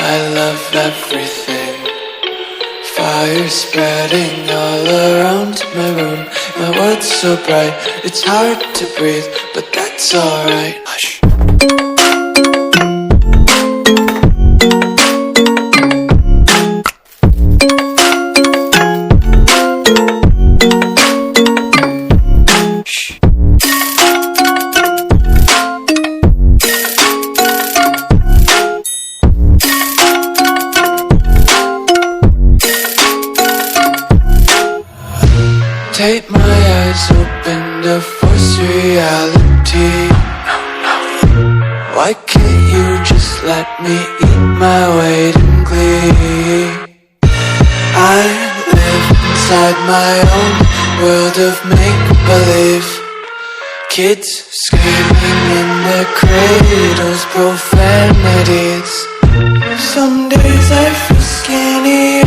I love everything. Fire spreading all around my room. My world's so bright, it's hard to breathe, but that's alright. Hush. Take my eyes open to force reality. Why can't you just let me eat my weight in glee? I live inside my own world of make-believe. Kids screaming in their cradles, profanities. Some days I feel